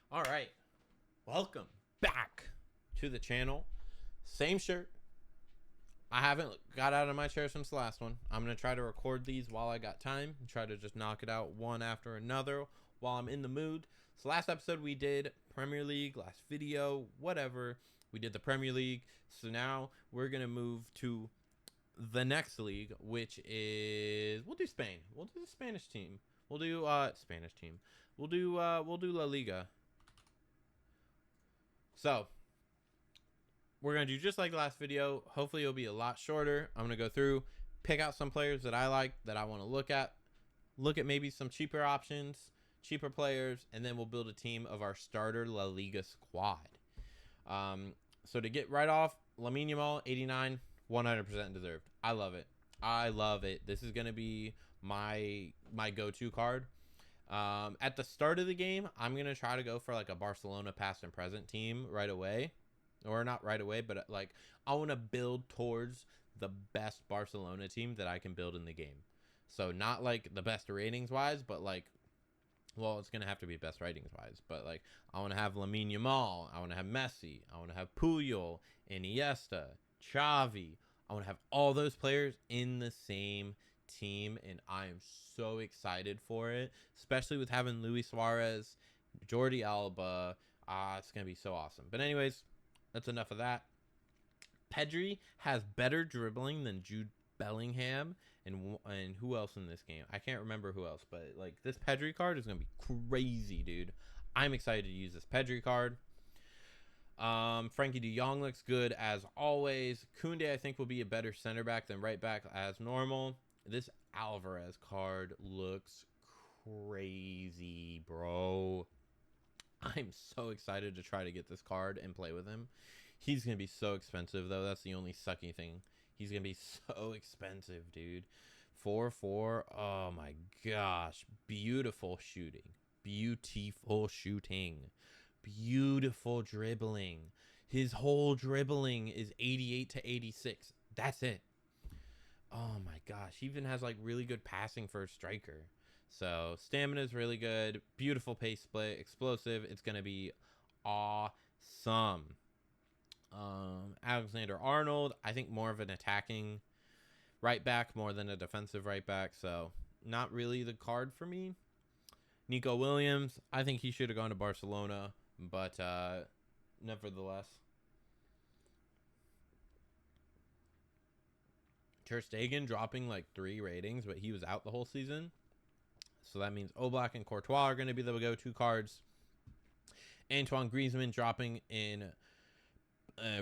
All right. Welcome back to the channel. Same shirt. I haven't got out of my chair since the last one. I'm going to try to record these while I got time and try to just knock it out one after another while I'm in the mood. So last episode we did Premier League, last video, whatever. We did the Premier League. So now we're going to move to the next league, which is we'll do Spain. We'll do the Spanish team. We'll do Spanish team. We'll do LaLiga. So we're going to do just like the last video. Hopefully it'll be a lot shorter. I'm going to go through, pick out some players that I like, that I want to look at maybe some cheaper options, cheaper players, and then we'll build a team of our starter La Liga squad. So to get right off, Lamine Yamal, 89, 100% deserved. I love it. I love it. This is going to be my go-to card. At the start of the game, I'm going to try to go for like a Barcelona past and present team right away. Or not right away, but like I want to build towards the best Barcelona team that I can build in the game. So not like the best ratings wise, but like, well, it's going to have to be best ratings wise. But like I want to have Lamine Yamal. I want to have Messi. I want to have Puyol, Iniesta, Xavi. I want to have all those players in the same team, and I am so excited for it, especially with having Luis Suarez, Jordi Alba. It's going to be so awesome. But anyways, that's enough of that. Pedri has better dribbling than Jude Bellingham and who else in this game? I can't remember who else, but like this Pedri card is going to be crazy, dude. I'm excited to use this Pedri card. Frankie de Jong looks good as always. Koundé, I think, will be a better center back than right back as normal. This Alvarez card looks crazy, bro. I'm so excited to try to get this card and play with him. He's going to be so expensive, though. That's the only sucky thing. He's going to be so expensive, dude. 4-4. Oh, my gosh. Beautiful shooting. Beautiful shooting. Beautiful dribbling. His whole dribbling is 88 to 86. That's it. Oh, my gosh. He even has, like, really good passing for a striker. So stamina is really good. Beautiful pace split. Explosive. It's going to be awesome. Alexander Arnold, I think more of an attacking right back more than a defensive right back. So not really the card for me. Nico Williams, I think he should have gone to Barcelona. But nevertheless. Ter Stegen dropping like 3 ratings, but he was out the whole season. So that means Oblak and Courtois are going to be the go-to cards. Antoine Griezmann dropping in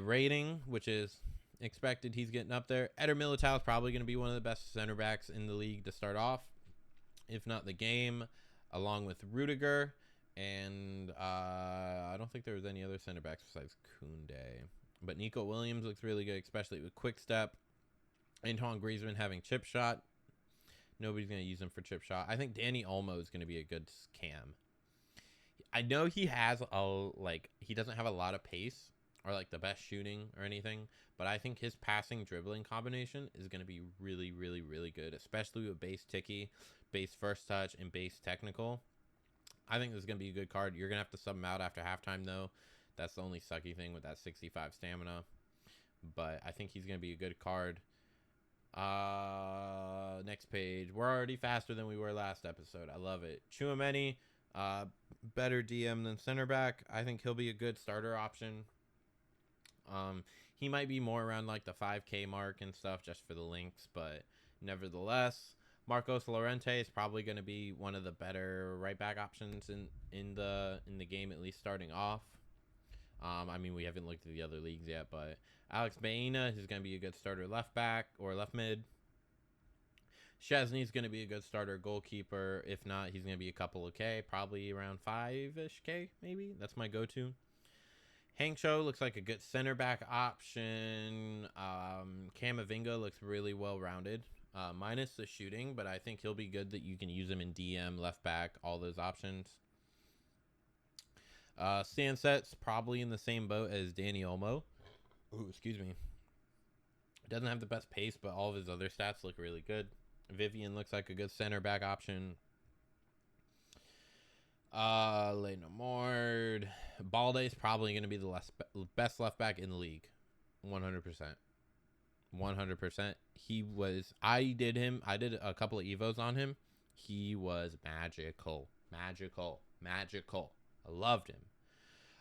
rating, which is expected. He's getting up there. Eder Militao is probably going to be one of the best center backs in the league to start off, if not the game, along with Rudiger. And I don't think there was any other center backs besides Koundé. But Nico Williams looks really good, especially with quick step. Antoine Griezmann having chip shot. Nobody's going to use him for chip shot. I think Danny Olmo is going to be a good cam. I know he has he doesn't have a lot of pace or like the best shooting or anything, but I think his passing dribbling combination is going to be really, really, really good, especially with base ticky, base first touch, and base technical. I think this is going to be a good card. You're going to have to sub him out after halftime, though. That's the only sucky thing with that 65 stamina. But I think he's going to be a good card. Next page. We're already faster than we were last episode. I love it. Tchouaméni, better DM than center back. I think he'll be a good starter option. He might be more around like the 5K mark and stuff just for the links, but nevertheless, Marcos Llorente is probably going to be one of the better right back options in the game, at least starting off. I mean, we haven't looked at the other leagues yet, but Alex Baena is going to be a good starter left back or left mid. Szczesny is going to be a good starter goalkeeper. If not, he's going to be a couple of K, probably around 5-ish K, maybe. That's my go-to. Hank Cho looks like a good center back option. Camavinga looks really well-rounded, minus the shooting, but I think he'll be good that you can use him in DM, left back, all those options. Stanset's probably in the same boat as Danny Olmo. Ooh, excuse me. Doesn't have the best pace, but all of his other stats look really good. Vivian looks like a good center back option. Leonard Balde is probably going to be the best left back in the league. 100%. 100%. I did a couple of Evos on him. He was magical. I loved him.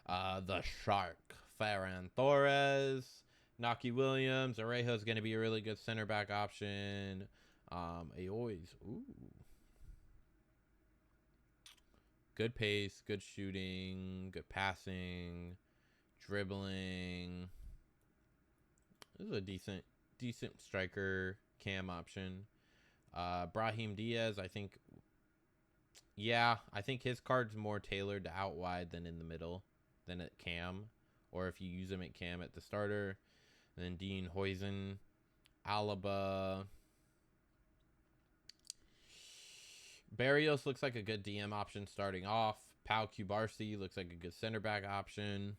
The Shark, Ferran Torres, Naki Williams. Arejo is going to be a really good center back option. Good pace, good shooting, good passing, dribbling. This is a decent striker cam option. Brahim Diaz, I think his card's more tailored to out wide than in the middle than at cam, or if you use him at cam at the starter. And then Dean Huijsen, Alaba. Barrios looks like a good DM option starting off. Pau Cubarsí looks like a good center back option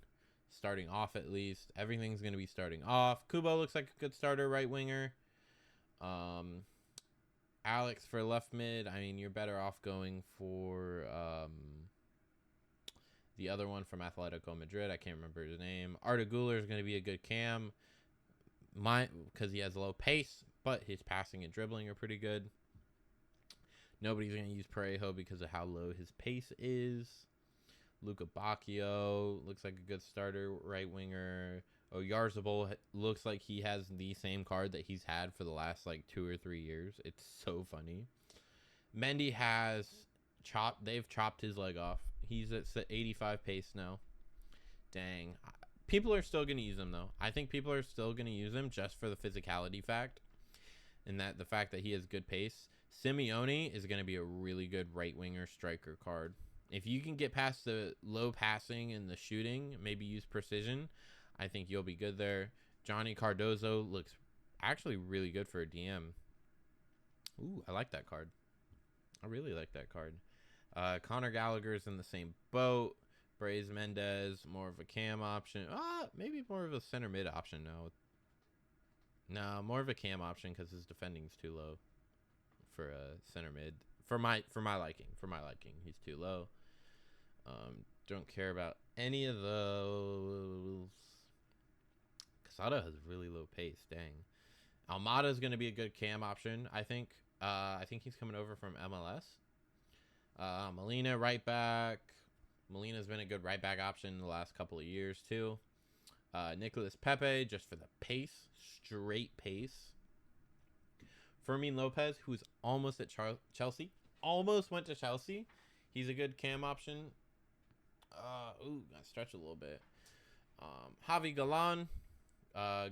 starting off, at least. Everything's going to be starting off. Kubo looks like a good starter right winger. Alex for left mid. I mean, you're better off going for the other one from Atletico Madrid. I can't remember his name. Arda Güler is going to be a good cam, because he has low pace, but his passing and dribbling are pretty good. Nobody's going to use Parejo because of how low his pace is. Luca Bacchio looks like a good starter right winger. Oyarzabal looks like he has the same card that he's had for the last like 2 or 3 years. It's so funny. Mendy has they've chopped his leg off. He's at 85 pace now. Dang. People are still going to use him though. I think people are still going to use him just for the physicality fact, and that the fact that he has good pace. Simeone is going to be a really good right winger striker card. If you can get past the low passing and the shooting, maybe use precision, I think you'll be good there. Johnny Cardozo looks actually really good for a DM. Ooh, I like that card. I really like that card. Conor Gallagher's in the same boat. Brais Mendez, more of a cam option. Maybe more of a center mid option now. No, more of a cam option because his defending's too low for a center mid. For my liking. He's too low. Don't care about any of those. Casado has really low pace. Dang. Almada is going to be a good cam option, I think. I think he's coming over from MLS. Molina, right back. Molina's been a good right back option in the last couple of years, too. Nicolas Pepe, just for the pace. Straight pace. Fermin Lopez, who's almost at Chelsea. Almost went to Chelsea. He's a good cam option. Gotta stretch a little bit. Javi Galan,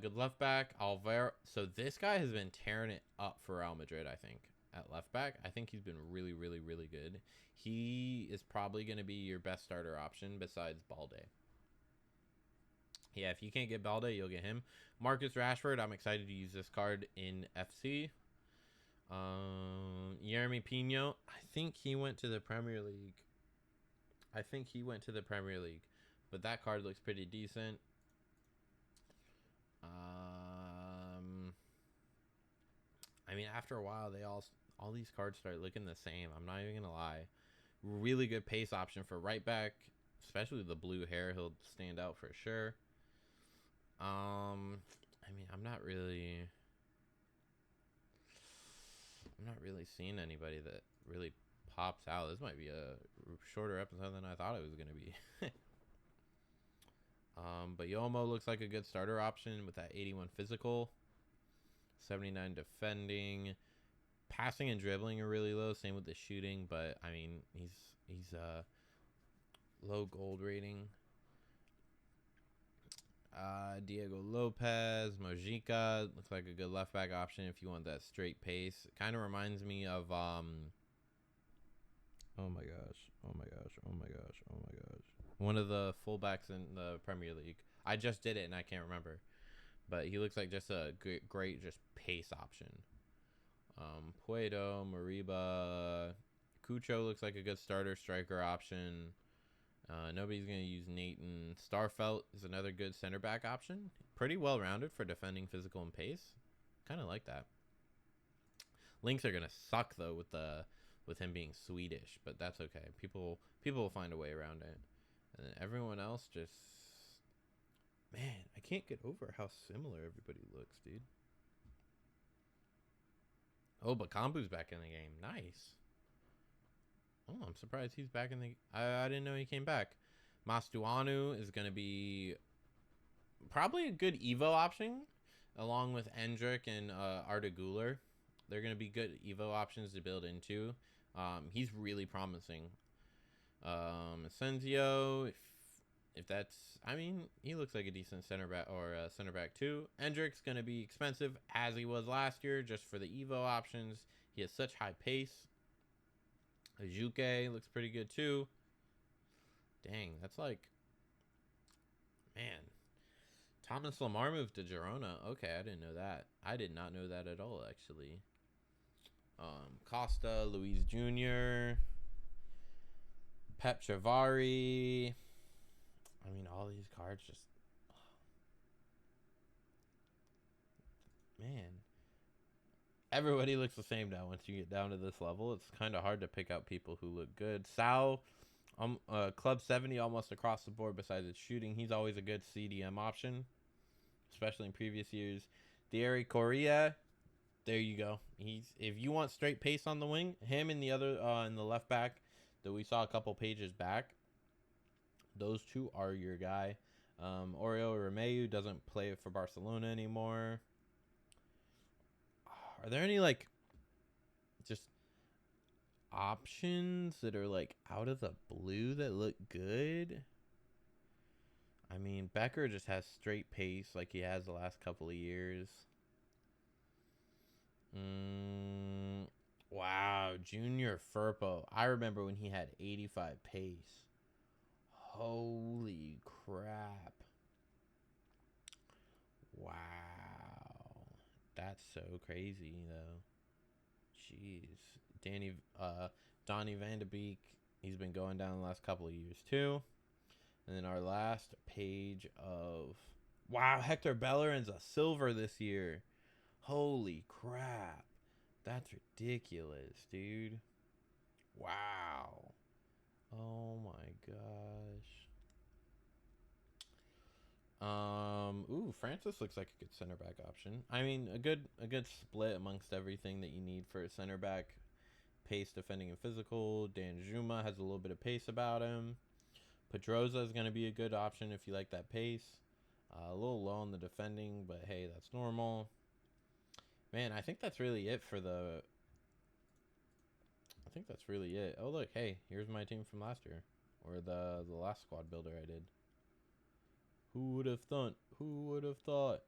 good left back. Alvaro. So this guy has been tearing it up for Real Madrid, I think, at left back. I think he's been really, really, really good. He is probably going to be your best starter option besides Balde. Yeah, if you can't get Balde, you'll get him. Marcus Rashford, I'm excited to use this card in FC. Yeremy Pino, I think he went to the Premier League. But that card looks pretty decent. I mean, after a while, all these cards start looking the same. I'm not even gonna lie. Really good pace option for right back, especially with the blue hair. He'll stand out for sure. I mean, I'm not really seeing anybody that really pops out. This might be a shorter episode than I thought it was going to be. But Yomo looks like a good starter option with that 81 physical, 79 defending. Passing and dribbling are really low. Same with the shooting, but I mean, he's low gold rating. Diego Lopez, Mojica looks like a good left back option if you want that straight pace. Kind of reminds me of oh my gosh, one of the fullbacks in the Premier League. I just did it and I can't remember, but he looks like just a great just pace option. Puedo, Mariba, Cucho looks like a good starter striker option. Nobody's going to use Nathan. Starfelt is another good center back option. Pretty well rounded for defending, physical, and pace. Kind of like that. Links are going to suck though with him being Swedish, but that's okay. People will find a way around it. And everyone else just, man, I can't get over how similar everybody looks, dude. Oh, but Kambu's back in the game. Nice. Oh, I'm surprised he's back in the... I didn't know he came back. Mastuanu is going to be probably a good Evo option, along with Endrick and Arda Güler. They're going to be good Evo options to build into. He's really promising. Asensio, if that's... I mean, he looks like a decent center back or center back too. Endrick's going to be expensive as he was last year just for the Evo options. He has such high pace. Ajuke looks pretty good too. Dang, that's like... Man. Thomas Lamar moved to Girona. Okay, I didn't know that. I did not know that at all, actually. Costa, Luis Jr., Pep Chavari. I mean, all these cards just... Man. Everybody looks the same now once you get down to this level. It's kind of hard to pick out people who look good. Sal, Club 70 almost across the board besides its shooting. He's always a good CDM option, especially in previous years. Thierry Correa, there you go. If you want straight pace on the wing, him and the other in the left back that we saw a couple pages back, those two are your guy. Oriol Romeu doesn't play for Barcelona anymore. Are there any like just options that are like out of the blue that look good? I mean, Becker just has straight pace like he has the last couple of years. Wow, Junior Firpo. I remember when he had 85 pace. Holy crap. Wow. That's so crazy, though. Jeez. Donny Van de Beek. He's been going down the last couple of years, too. And then our last page of... Wow, Hector Bellerin's a silver this year. Holy crap. That's ridiculous, dude. Wow. Oh, my gosh. Ooh, Francis looks like a good center back option. I mean, a good split amongst everything that you need for a center back. Pace, defending, and physical. Dan Juma has a little bit of pace about him. Pedroza is going to be a good option if you like that pace. A little low on the defending, but hey, that's normal. Man, I think that's really it for the... I think that's really it. Oh, look, hey, here's my team from last year. Or the last squad builder I did. Who would have thought? Who would have thought?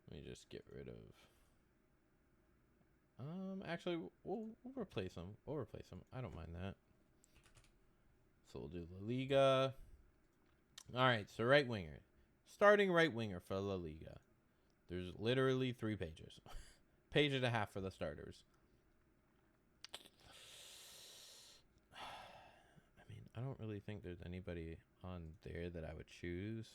Let me just get rid of... Actually, we'll replace them. We'll replace them. I don't mind that. So we'll do LaLiga. All right, so right winger. Starting right winger for LaLiga. There's literally 3 pages. Page and a half for the starters. I mean, I don't really think there's anybody on there that I would choose.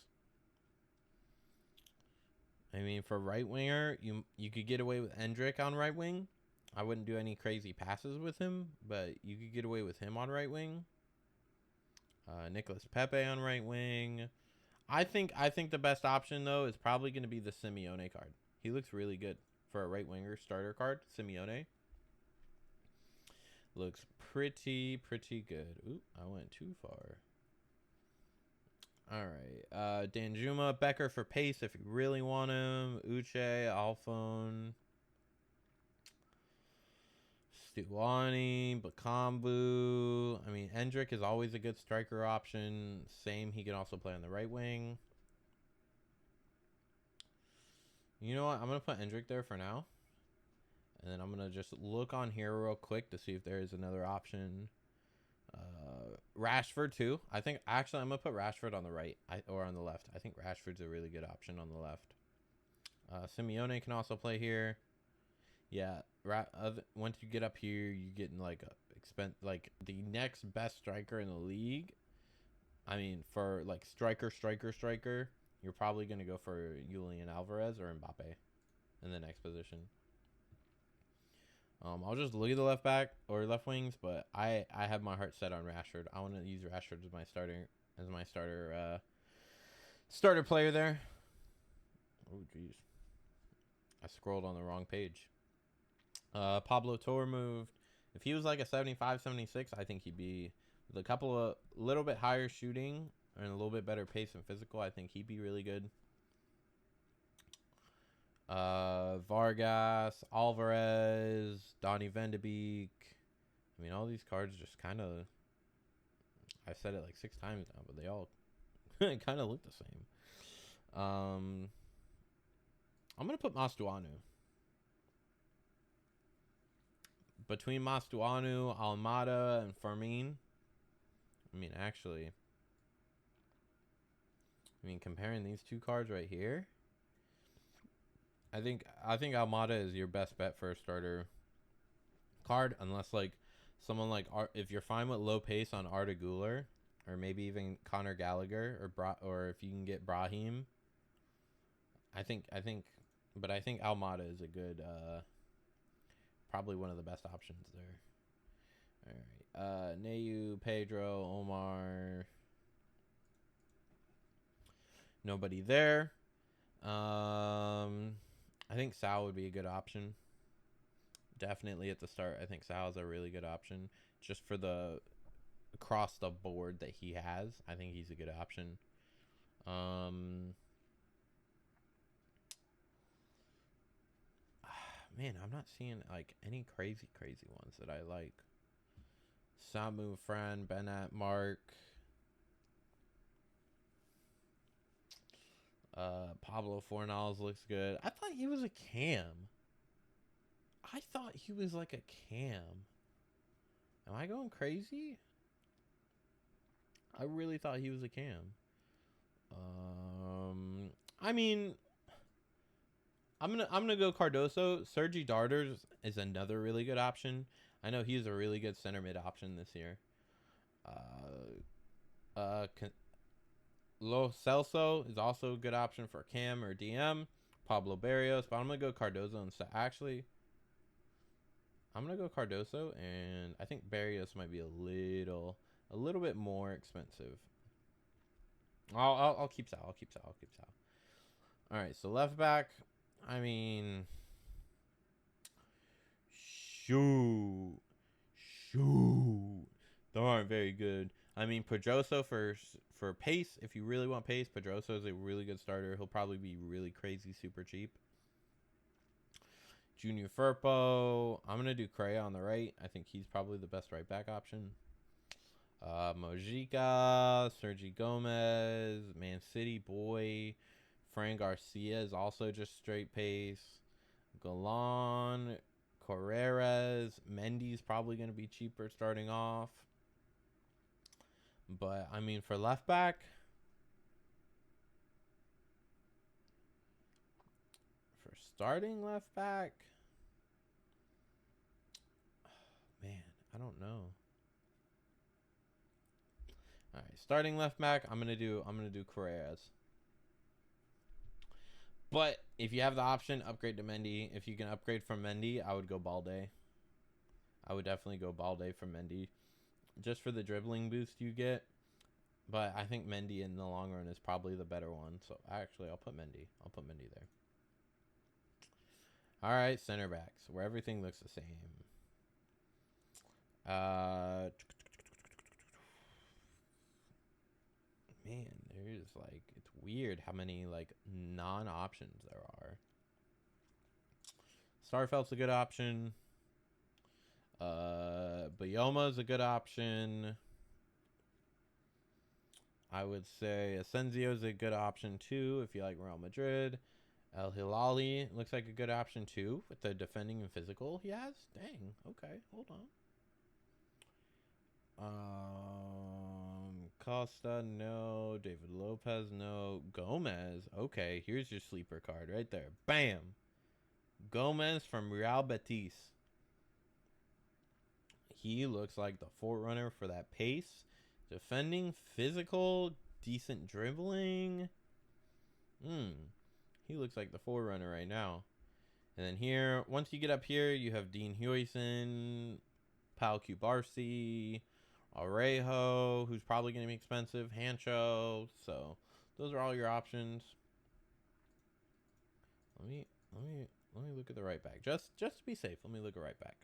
I mean, for right winger, you could get away with Endrick on right wing. I wouldn't do any crazy passes with him, but you could get away with him on right wing. Nicolas Pepe on right wing. I think the best option though is probably going to be the Simeone card. He looks really good for a right winger starter card. Simeone looks pretty good. Ooh, I went too far. All right, Danjuma, Becker for pace if you really want him. Uche, Alphone, Stuani, Bakambu. I mean, Endrick is always a good striker option. Same, he can also play on the right wing. You know what? I'm going to put Endrick there for now. And then I'm going to just look on here real quick to see if there is another option. Rashford, too. I think, actually, I'm going to put Rashford on the right or on the left. I think Rashford's a really good option on the left. Simeone can also play here. Yeah, once you get up here, you get in like the next best striker in the league. I mean, for like striker, you're probably going to go for Julian Alvarez or Mbappe in the next position. I'll just look at the left back or left wings, but I have my heart set on Rashford. I want to use Rashford as my as my starter player there. Oh jeez, I scrolled on the wrong page. Pablo Torre moved. If he was like a 75, 76, I think he'd be with a couple of little bit higher shooting and a little bit better pace and physical. I think he'd be really good. Vargas, Alvarez, Donny Van de Beek. I mean, all these cards just kind of, I've said it like 6 times now, but they all kind of look the same. I'm going to put Mastuanu. Between Mastuanu, Almada, and Fermin. I mean, actually, comparing these 2 cards right here, I think Almada is your best bet for a starter card, unless like someone like if you're fine with low pace on Arda Güler, or maybe even Conor Gallagher, or if you can get Brahim. I think Almada is a good, probably one of the best options there. All right, Neyu, Pedro, Omar. Nobody there. I think Sal would be a good option. Definitely at the start, I think Sal is a really good option. Just for the across the board that he has, I think he's a good option. Man, I'm not seeing like any crazy ones that I like. Samu, Fran, Bennett, Mark. Pablo Fornals looks good. I thought he was a cam. I thought he was like a cam. Am I going crazy? I really thought he was a cam. I mean, I'm gonna go Cardoso. Sergi Darters is another really good option. I know he's a really good center mid option this year. Lo Celso is also a good option for cam or DM. Pablo Barrios, but I'm gonna go Cardoso instead. Actually, I'm gonna go Cardoso, and I think Barrios might be a little bit more expensive. I'll keep Sal. All right, so left back. I mean, shoot, they aren't very good. I mean, Pedroso for pace. If you really want pace, Pedroso is a really good starter. He'll probably be really crazy, super cheap. Junior Firpo. I'm gonna do Correa on the right. I think he's probably the best right back option. Mojica, Sergi Gomez, Man City boy. Fran Garcia is also just straight pace. Galan, Carreras, Mendy's probably going to be cheaper starting off. But, I mean, for left back, for starting left back, man, I don't know. All right, starting left back, I'm gonna do Carreras. But if you have the option, upgrade to Mendy. If you can upgrade from Mendy, I would go Balde. I would definitely go Balde from Mendy, just for the dribbling boost you get. But I think Mendy in the long run is probably the better one. So actually, I'll put Mendy. There. All right, center backs, where everything looks the same. Man, there's like, it's weird how many like non-options there are. Starfelt's a good option. Bayoma's a good option. I would say Asensio's a good option too if you like Real Madrid. El Hilali looks like a good option too with the defending and physical he has. Dang. Okay, hold on. Costa, no. David Lopez, no. Gomez, okay. Here's your sleeper card right there. Bam. Gomez from Real Betis. He looks like the forerunner for that pace. Defending, physical, decent dribbling. He looks like the forerunner right now. And then here, once you get up here, you have Dean Huijsen, Pau Cubarsí, Arejo, who's probably going to be expensive. Hancho. So those are all your options. Let me look at the right back. Just to be safe, let me look at right back.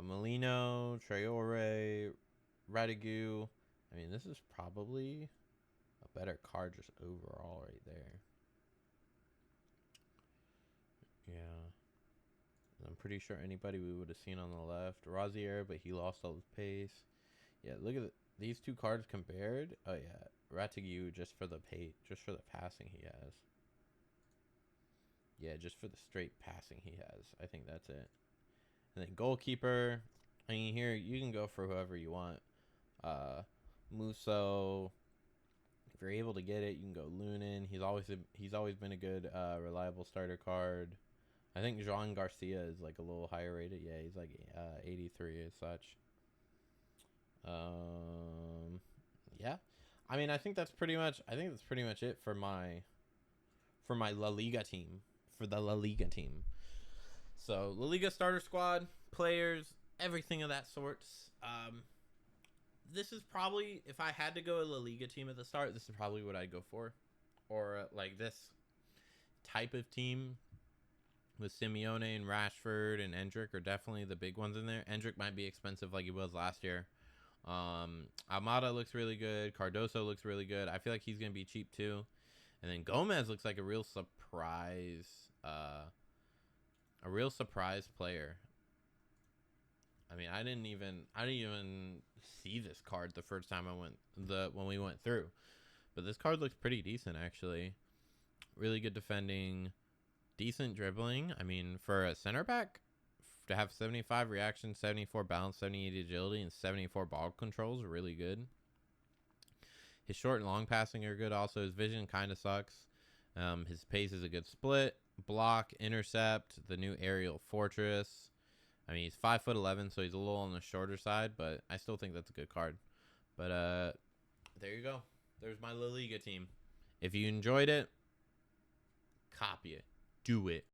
Molino, Traore, Radigu. I mean, this is probably a better card just overall right there. Yeah. I'm pretty sure anybody we would have seen on the left. Rozier, but he lost all his pace. Yeah, look at these two cards compared. Oh, yeah. Ratigu just for the passing he has. Yeah, just for the straight passing he has. I think that's it. And then goalkeeper. I mean, here you can go for whoever you want. Musso. If you're able to get it, you can go Lunin. He's always been a good reliable starter card. I think Joan Garcia is like a little higher rated. Yeah, he's like 83 as such. Yeah. I mean, I think that's pretty much it for my La Liga team. For the La Liga team. So, La Liga starter squad, players, everything of that sorts. This is probably, if I had to go a La Liga team at the start, this is probably what I'd go for. Or like this type of team with Simeone and Rashford and Endrick are definitely the big ones in there. Endrick might be expensive like he was last year. Almada looks really good. Cardoso looks really good. I feel like he's going to be cheap too. And then Gomez looks like a real surprise. A real surprise player. I mean, I didn't even see this card the first time when we went through. But this card looks pretty decent actually. Really good defending, decent dribbling. I mean, for a center back to have 75 reaction, 74 balance, 78 agility, and 74 ball controls are really good. His short and long passing are good also. His vision kind of sucks. His pace is a good split. Block, intercept, the new aerial fortress. I mean, he's 5'11", so he's a little on the shorter side, but I still think that's a good card. But there you go. There's my La Liga team. If you enjoyed it, copy it. Do it.